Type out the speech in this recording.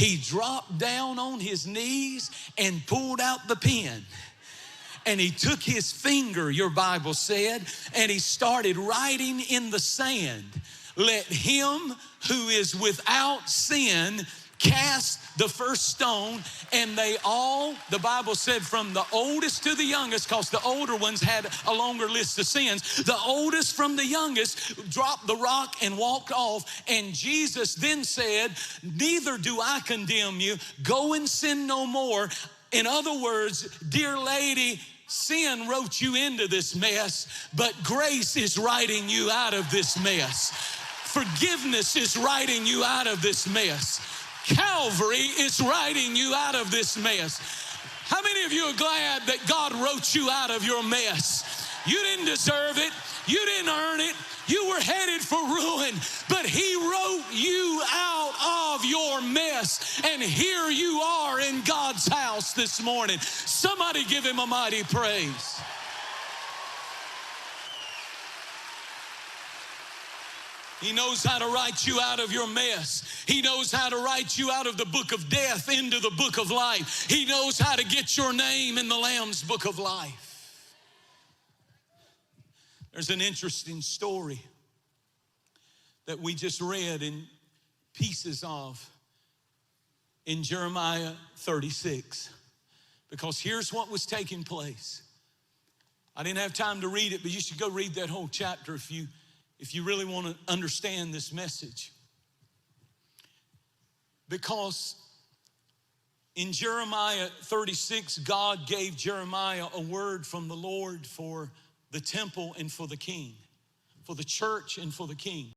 he dropped down on his knees and pulled out the pen. And he took his finger, your Bible said, and he started writing in the sand, "Let him who is without sin cast the first stone." And they all, the Bible said, from the oldest to the youngest, because the older ones had a longer list of sins, the oldest from the youngest dropped the rock and walked off. And Jesus then said, "Neither do I condemn you. Go and sin no more." In other words, dear lady, sin wrote you into this mess, but grace is writing you out of this mess. Forgiveness is writing you out of this mess. Calvary is writing you out of this mess. How many of you are glad that God wrote you out of your mess? You didn't deserve it. You didn't earn it. You were headed for ruin, but he wrote you out of your mess. And here you are in God's house this morning. Somebody give him a mighty praise. He knows how to write you out of your mess. He knows how to write you out of the book of death into the book of life. He knows how to get your name in the Lamb's book of life. There's an interesting story that we just read in pieces of in Jeremiah 36. Because here's what was taking place. I didn't have time to read it, but you should go read that whole chapter if you really want to understand this message. Because in Jeremiah 36, God gave Jeremiah a word from the Lord for the temple and for the king, for the church and for the king.